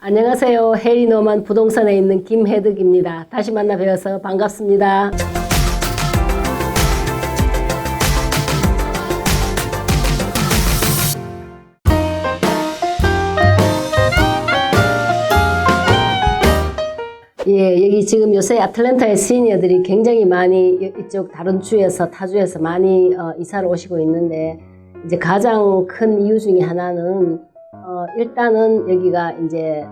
안녕하세요. 해리 노만 부동산에 있는 김혜득입니다. 다시 만나 뵈어서 반갑습니다. 예, 여기 지금 요새 아틀랜타의 시니어들이 굉장히 많이 이쪽 다른 주에서 타주에서 많이 이사를 오시고 있는데, 이제 가장 큰 이유 중에 하나는 일단은 여기가 이제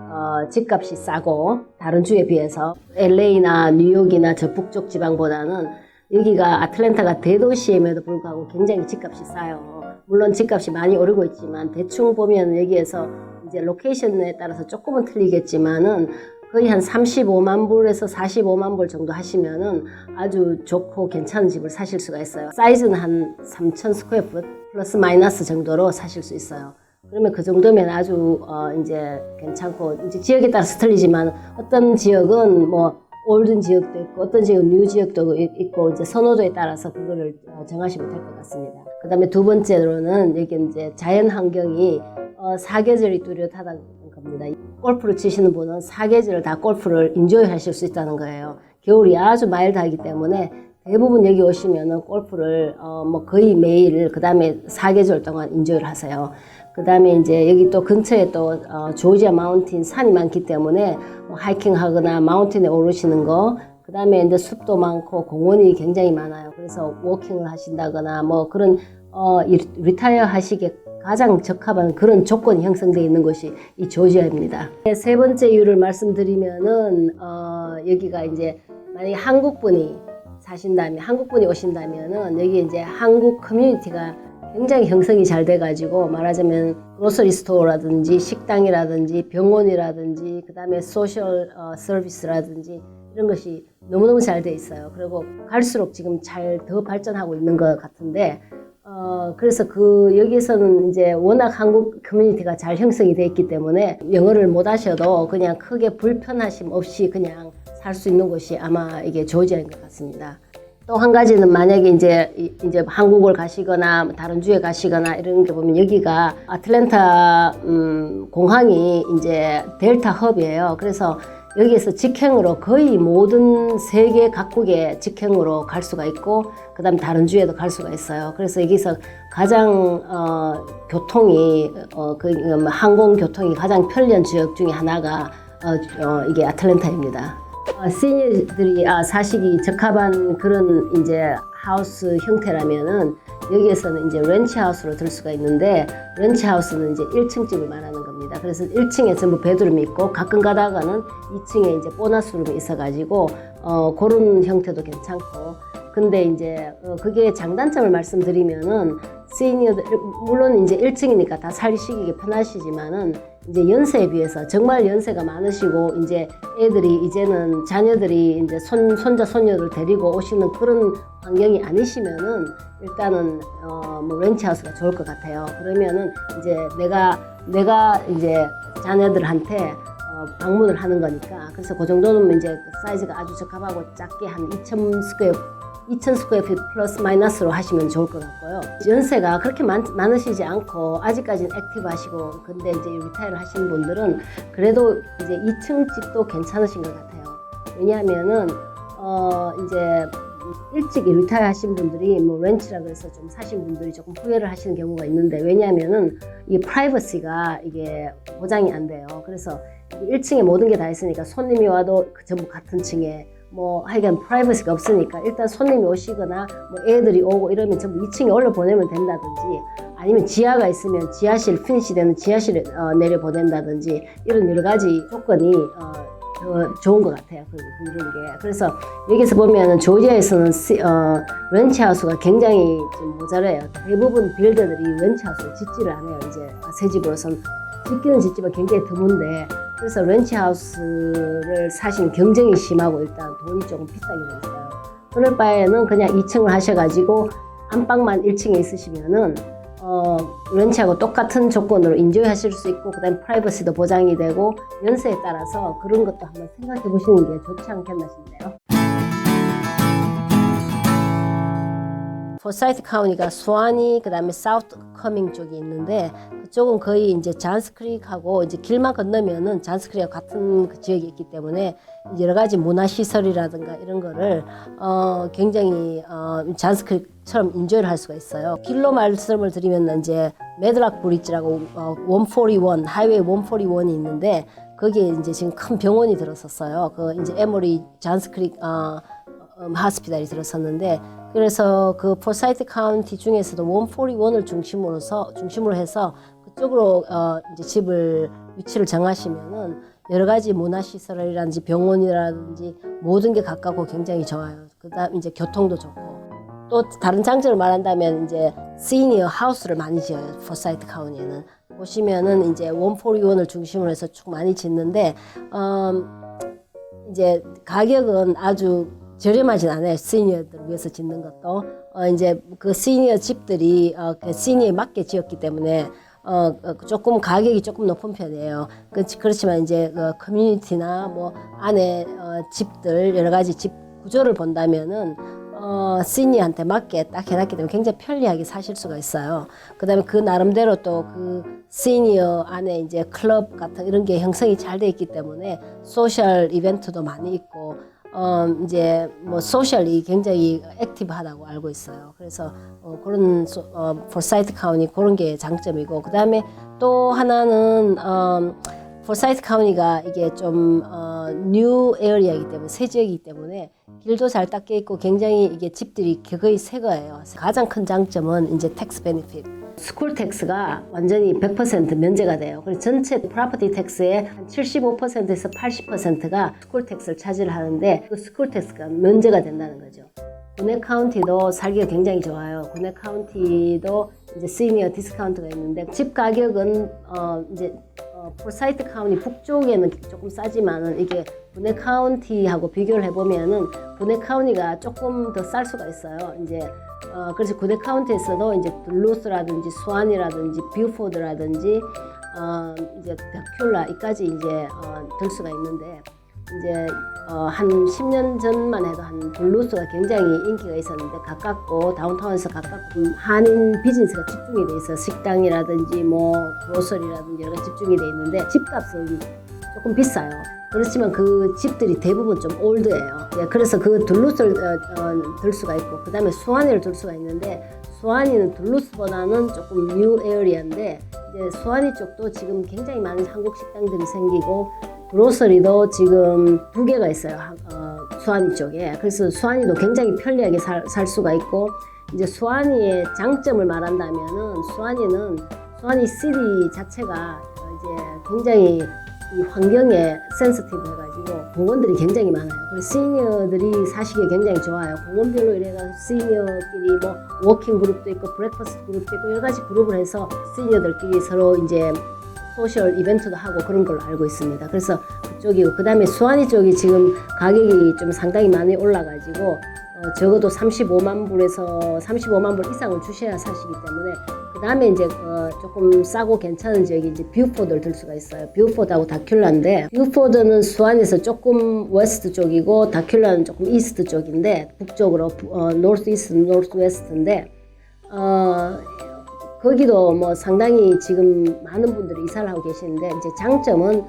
집값이 싸고 다른 주에 비해서 LA나 뉴욕이나 저 북쪽 지방보다는 여기가 아틀랜타가 대도시임에도 불구하고 굉장히 집값이 싸요. 물론 집값이 많이 오르고 있지만 대충 보면 여기에서 이제 로케이션에 따라서 조금은 틀리겠지만은 거의 한 35만 불에서 45만 불 정도 하시면은 아주 좋고 괜찮은 집을 사실 수가 있어요. 사이즈는 한 3,000 스퀘어풋 플러스 마이너스 정도로 사실 수 있어요. 그러면 그 정도면 아주 이제 괜찮고, 이제 지역에 따라서 틀리지만 어떤 지역은 뭐 올든 지역도 있고 어떤 지역은 뉴 지역도 있고 이제 선호도에 따라서 그거를 정하시면 될 것 같습니다. 그 다음에 두 번째로는 여기 이제 자연 환경이 사계절이 뚜렷하다는 겁니다. 골프를 치시는 분은 사계절 다 골프를 인조이 하실 수 있다는 거예요. 겨울이 아주 마일드하기 때문에 대부분 여기 오시면은 골프를 뭐 거의 매일 그 다음에 사계절 동안 인조이를 하세요. 그 다음에 이제 여기 또 근처에 또 조지아 마운틴 산이 많기 때문에 뭐 하이킹 하거나 마운틴에 오르시는 거, 그 다음에 이제 숲도 많고 공원이 굉장히 많아요. 그래서 워킹을 하신다거나 뭐 그런 리타이어 하시게 가장 적합한 그런 조건이 형성되어 있는 곳이 이 조지아입니다. 세 번째 이유를 말씀드리면은 여기가 이제 만약에 한국분이 오신다면은 여기 이제 한국 커뮤니티가 굉장히 형성이 잘 돼가지고, 말하자면 그로서리 스토어라든지 식당이라든지 병원이라든지 그 다음에 소셜 서비스라든지 이런 것이 너무너무 잘 돼 있어요. 그리고 갈수록 지금 더 발전하고 있는 것 같은데, 그래서 여기에서는 이제 워낙 한국 커뮤니티가 잘 형성이 돼 있기 때문에 영어를 못 하셔도 그냥 크게 불편하심 없이 그냥 살 수 있는 곳이 아마 이게 조지아인 것 같습니다. 또 한 가지는 만약에 이제 한국을 가시거나 다른 주에 가시거나 이런 게 보면 여기가 아틀랜타 공항이 이제 델타 헙이에요. 그래서 여기에서 직행으로 거의 모든 세계 각국의 직행으로 갈 수가 있고, 그 다음에 다른 주에도 갈 수가 있어요. 그래서 여기서 가장 교통이 항공 교통이 가장 편리한 지역 중에 하나가 이게 아틀랜타입니다. 시니어들이 사시기 적합한 그런 이제 하우스 형태라면은 여기에서는 이제 렌치하우스로 들 수가 있는데, 렌치하우스는 이제 1층 집을 말하는 겁니다. 그래서 1층에 전부 베드룸이 있고 가끔 가다가는 2층에 이제 보너스룸이 있어가지고 그런 형태도 괜찮고. 근데 이제 그게 장단점을 말씀드리면은 시니어들 물론 이제 1층이니까 다 살시기 편하시지만은 이제 연세에 비해서 정말 연세가 많으시고 이제 이제는 자녀들이 이제 손자 손녀를 데리고 오시는 그런 환경이 아니시면은 일단은 뭐 렌치하우스가 좋을 것 같아요. 그러면은 이제 내가 이제 자녀들한테 방문을 하는 거니까, 그래서 그 정도는 이제 사이즈가 아주 적합하고 작게 한 2,000 스퀘어핏 플러스 마이너스로 하시면 좋을 것 같고요. 연세가 그렇게 많으시지 않고 아직까지는 액티브하시고, 근데 이제 리타이어를 하시는 분들은 그래도 이제 2층 집도 괜찮으신 것 같아요. 왜냐하면은 이제 일찍 리타이어 하신 분들이 뭐 렌치라 그래서 좀 사신 분들이 조금 후회를 하시는 경우가 있는데, 왜냐하면은 이 프라이버시가 이게 보장이 안 돼요. 그래서 1층에 모든 게 다 있으니까 손님이 와도 전부 같은 층에 뭐 하여간 프라이버시가 없으니까 일단 손님이 오시거나 뭐 애들이 오고 이러면 전부 2층에 올려 보내면 된다든지, 아니면 지하가 있으면 지하실 피니시 되는 지하실에 내려 보낸다든지, 이런 여러 가지 조건이 더 좋은 것 같아요. 그런 게. 그래서 여기서 보면은 조지아에서는 렌치하우스가 굉장히 좀 모자라요. 대부분 빌더들이 렌치하우스를 짓지를 않아요. 이제 새 집으로선 짓기는 짓지만 굉장히 드문데, 그래서 렌치하우스를 사시는 경쟁이 심하고 일단 돈이 조금 비싸게 됐어요. 그럴 바에는 그냥 2층을 하셔가지고 안방만 1층에 있으시면은 렌치하고 똑같은 조건으로 인조이 하실 수 있고, 그 다음에 프라이버시도 보장이 되고, 연세에 따라서 그런 것도 한번 생각해 보시는 게 좋지 않겠나 싶네요. 포사이트 카운티가 수완이 그다음에 사우트 커밍 쪽이 있는데 그쪽은 거의 이제 잔스크릭하고 이제 길만 건너면은 잔스크릭하고 같은 그 지역이 있기 때문에 여러 가지 문화 시설이라든가 이런 거를 굉장히 잔스크릭처럼 인조를 할 수가 있어요. 길로 말씀을 드리면 이제 메드락 브릿지라고 141 하이웨이 141이 있는데 거기에 이제 지금 큰 병원이 들어섰어요. 그 이제 에머리 잔스크릭 하스피탈이 들어섰는데 그래서 그 포사이트 카운티 중에서도 141을 중심으로 해서 그쪽으로 이제 위치를 정하시면은 여러 가지 문화 시설이라든지 병원이라든지 모든 게 가깝고 굉장히 좋아요. 그다음 이제 교통도 좋고 또 다른 장점을 말한다면 이제 시니어 하우스를 많이 지어요. 포사이트 카운티에는 보시면은 이제 141을 중심으로 해서 쭉 많이 짓는데 이제 가격은 아주 저렴하진 않아요. 시니어들을 위해서 짓는 것도 이제 그 시니어 집들이 그 시니어에 맞게 지었기 때문에 조금 가격이 조금 높은 편이에요. 그렇지만 이제 커뮤니티나 뭐 안에 집들 여러 가지 집 구조를 본다면은 시니어한테 맞게 딱 해놨기 때문에 굉장히 편리하게 사실 수가 있어요. 그다음에 그 나름대로 또 그 시니어 안에 이제 클럽 같은 이런 게 형성이 잘 돼 있기 때문에 소셜 이벤트도 많이 있고. 이제 뭐 소셜이 굉장히 액티브하다고 알고 있어요. 그래서 그런 포사이트 카운티 그런 게 장점이고 그다음에 또 하나는 포사이트 카운티가 이게 좀 뉴 에어리아이기 때문에 새 지역이기 때문에 길도 잘 닦여 있고 굉장히 이게 집들이 거의 새 거예요. 가장 큰 장점은 이제 텍스 베니핏. 스쿨 텍스가 완전히 100% 면제가 돼요. 그래서 전체 프로퍼티 텍스의 한 75%에서 80%가 스쿨 텍스를 차지를 하는데 그 스쿨 텍스가 면제가 된다는 거죠. 구네 카운티도 살기가 굉장히 좋아요. 구네 카운티도 이제 시니어 디스카운트가 있는데 집 가격은 이제 포사이트 카운티 북쪽에는 조금 싸지만은 이게 구네 카운티하고 비교를 해보면은 구네 카운티가 조금 더 쌀 수가 있어요. 이제 그래서 구네 카운티에서도 이제 둘루스라든지 수완이라든지 뷰포드라든지 이제 벽큘라 이까지 이제 들 수가 있는데 이제 한 10년 전만 해도 한 둘루스가 굉장히 인기가 있었는데 가깝고 다운타운에서 가깝고 한인 비즈니스가 집중이 돼 있어요. 식당이라든지 뭐 그로서리라든지 여러 가지 집중이 돼 있는데 집값은 조금 비싸요. 그렇지만 그 집들이 대부분 좀 올드예요. 네, 그래서 그 둘루스를 들 수가 있고 그 다음에 수완이를 들 수가 있는데 수완이는 둘루스보다는 조금 뉴 에어리아인데 이제 수완이 쪽도 지금 굉장히 많은 한국 식당들이 생기고 그로서리도 지금 2개가 있어요. 수완이 쪽에. 그래서 수완이도 굉장히 편리하게 살 수가 있고 이제 수완이의 장점을 말한다면은 수완이 시티 자체가 이제 굉장히 이 환경에 센시티브 해가지고 공원들이 굉장히 많아요. 그래서 시니어들이 사시기에 굉장히 좋아요. 공원별로 이래가지고 시니어끼리 뭐 워킹 그룹도 있고 브렉퍼스트 그룹도 있고 여러 가지 그룹을 해서 시니어들끼리 서로 이제 소셜 이벤트도 하고 그런 걸로 알고 있습니다. 그래서 그쪽이고 그다음에 수완이 쪽이 지금 가격이 좀 상당히 많이 올라가지고 적어도 35만 불에서 35만 불 이상을 주셔야 사시기 때문에 그 다음에 이제 조금 싸고 괜찮은 지역이 이제 뷰포드를 들 수가 있어요. 뷰포드하고 다큘라인데 뷰포드는 수완에서 조금 웨스트 쪽이고 다큘라는 조금 이스트 쪽인데 북쪽으로 노스 이스트 노스 웨스트인데 거기도 뭐 상당히 지금 많은 분들이 이사를 하고 계시는데 이제 장점은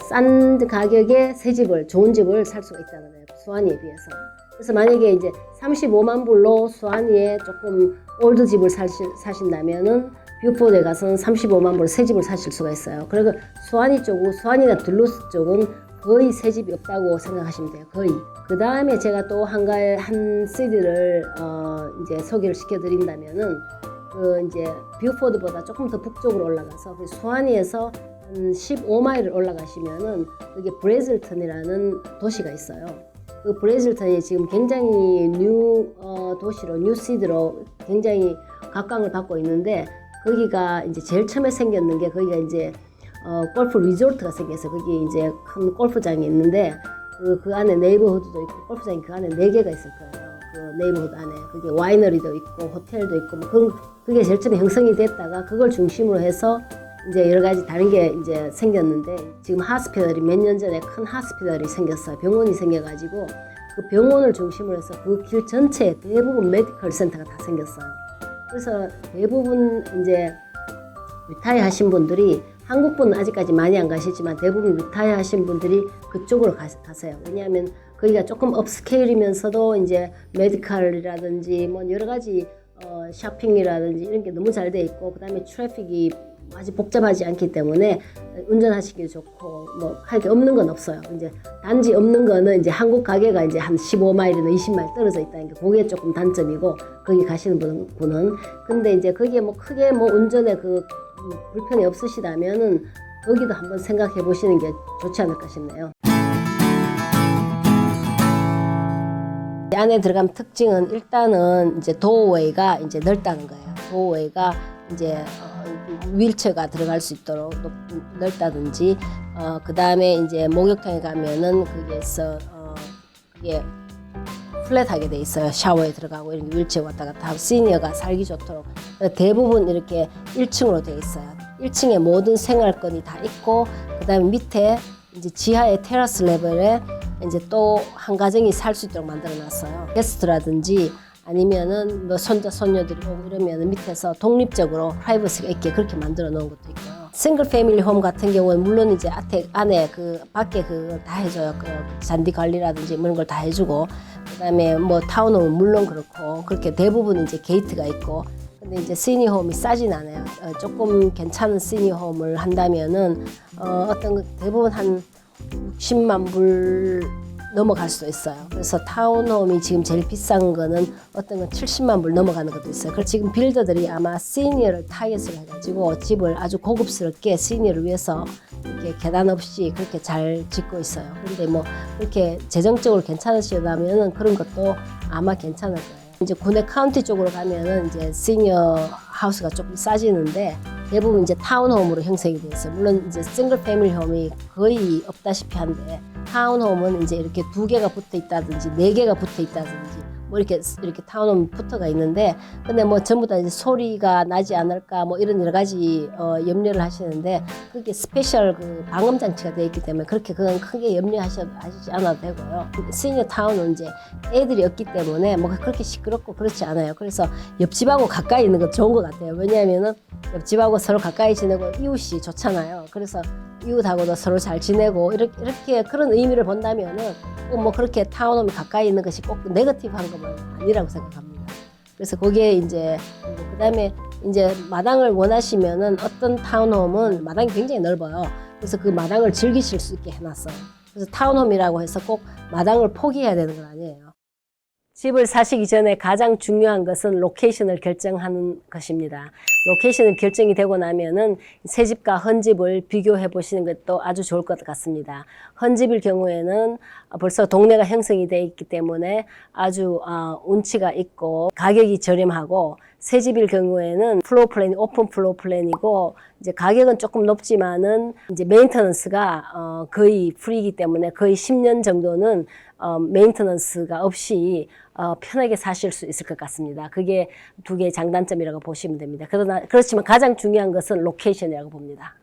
싼 가격에 새 집을 좋은 집을 살 수가 있다는 거예요. 수완이에 비해서. 그래서 만약에 이제 35만 불로 수완이에 조금 올드 집을 사신다면은 뷰포드에 가서는 35만 불로 새 집을 사실 수가 있어요. 그리고 수완이나 둘루스 쪽은 거의 새 집이 없다고 생각하시면 돼요. 거의. 그 다음에 제가 또 한 시티를 이제 소개를 시켜드린다면은 그 이제 뷰포드보다 조금 더 북쪽으로 올라가서 그 수완이에서 한 15마일을 올라가시면은 그게 브레즐턴이라는 도시가 있어요. 그 브레즐턴이 지금 굉장히 뉴 도시로 뉴 시드로 굉장히 각광을 받고 있는데 거기가 이제 제일 처음에 생겼는 게 거기가 이제 골프 리조트가 생겼어요. 거기 이제 큰 골프장이 있는데 그 안에 네이버후드도 있고 골프장이 그 안에 4개가 있을 거예요. 그 네이버후드 안에 그게 와이너리도 있고 호텔도 있고 뭐 그게 제일 처음에 형성이 됐다가 그걸 중심으로 해서 이제 여러 가지 다른 게 이제 생겼는데 지금 하스피털이 몇 년 전에 큰 하스피털이 생겼어요. 병원이 생겨가지고 그 병원을 중심으로 해서 그 길 전체에 대부분 메디컬 센터가 다 생겼어요. 그래서 대부분 이제 리타이어 하신 분들이 한국분은 아직까지 많이 안 가시지만 대부분 리타이어 하신 분들이 그쪽으로 가세요. 왜냐하면 거기가 조금 업스케일이면서도 이제 메디컬이라든지 뭐 여러 가지 쇼핑이라든지 이런 게 너무 잘 돼 있고 그다음에 트래픽이 아주 복잡하지 않기 때문에 운전하시기 좋고 뭐 할 게 없는 건 없어요. 이제 단지 없는 거는 이제 한국 가게가 이제 한 15마일이나 20마일 떨어져 있다는 게 그게 조금 단점이고 거기 가시는 분은 근데 이제 거기에 뭐 크게 뭐 운전에 그 불편이 없으시다면은 거기도 한번 생각해 보시는 게 좋지 않을까 싶네요. 안에 들어가면 특징은 일단은 이제 도어웨이가 이제 넓다는 거예요. 도어웨이가 이제 휠체어가 들어갈 수 있도록 넓다든지 그 다음에 이제 목욕탕에 가면은 거기에서 그게 플랫하게 돼 있어요. 샤워에 들어가고 이렇게 휠체어 왔다 갔다 하고 시니어가 살기 좋도록 대부분 이렇게 1층으로 돼 있어요. 1층에 모든 생활권이 다 있고 그 다음에 밑에 이제 지하의 테라스 레벨에 이제 또 한 가정이 살 수 있도록 만들어 놨어요. 게스트라든지 아니면은 뭐 손자 손녀들이 오고 이러면은 밑에서 독립적으로 프라이버시가 있게 그렇게 만들어 놓은 것도 있고요. 싱글 패밀리 홈 같은 경우는 물론 이제 안에 그 밖에 그 다 해줘요. 그 잔디 관리라든지 이런 걸 다 해주고 그다음에 뭐 타운홈은 물론 그렇고 그렇게 대부분 이제 게이트가 있고 근데 이제 시니홈이 싸진 않아요. 조금 괜찮은 시니홈을 한다면은 어떤 대부분 한 60만 불 넘어갈 수도 있어요. 그래서 타운홈이 지금 제일 비싼 거는 어떤 건 70만 불 넘어가는 것도 있어요. 그래서 지금 빌더들이 아마 시니어를 타겟으로 해가지고 집을 아주 고급스럽게 시니어를 위해서 이렇게 계단 없이 그렇게 잘 짓고 있어요. 그런데 뭐 그렇게 재정적으로 괜찮으시다면은 그런 것도 아마 괜찮을 거예요. 이제 군내 카운티 쪽으로 가면은 이제 시니어 하우스가 조금 싸지는데 대부분 이제 타운홈으로 형성이 돼 있어요. 물론 이제 싱글 패밀리 홈이 거의 없다시피 한데 타운홈은 이제 이렇게 2개가 붙어 있다든지 4개가 붙어 있다든지 뭐 이렇게 타운홈 붙어가 있는데 근데 뭐 전부 다 이제 소리가 나지 않을까 뭐 이런 여러 가지 염려를 하시는데 그게 스페셜 그 방음 장치가 되어 있기 때문에 그렇게 그건 크게 염려하시지 않아도 되고요. 시니어 타운은 이제 애들이 없기 때문에 뭐 그렇게 시끄럽고 그렇지 않아요. 그래서 옆집하고 가까이 있는 거 좋은 것 같아요. 왜냐하면은 옆집하고 서로 가까이 지내고 이웃이 좋잖아요. 그래서 이웃하고도 서로 잘 지내고 이렇게 그런 의미를 본다면은 꼭 뭐 그렇게 타운홈이 가까이 있는 것이 꼭 네거티브한 것은 아니라고 생각합니다. 그래서 거기에 이제 그다음에 이제 마당을 원하시면은 어떤 타운홈은 마당이 굉장히 넓어요. 그래서 그 마당을 즐기실 수 있게 해놨어요. 그래서 타운홈이라고 해서 꼭 마당을 포기해야 되는 건 아니에요. 집을 사시기 전에 가장 중요한 것은 로케이션을 결정하는 것입니다. 로케이션이 결정이 되고 나면은 새 집과 헌집을 비교해 보시는 것도 아주 좋을 것 같습니다. 헌집일 경우에는 벌써 동네가 형성이 되어 있기 때문에 아주 운치가 있고 가격이 저렴하고 새 집일 경우에는 플로어 플랜이 오픈 플로어 플랜이고 이제 가격은 조금 높지만은 이제 메인터넌스가 거의 프리이기 때문에 거의 10년 정도는 메인터넌스가 없이 편하게 사실 수 있을 것 같습니다. 그게 두 개의 장단점이라고 보시면 됩니다. 그렇지만 가장 중요한 것은 로케이션이라고 봅니다.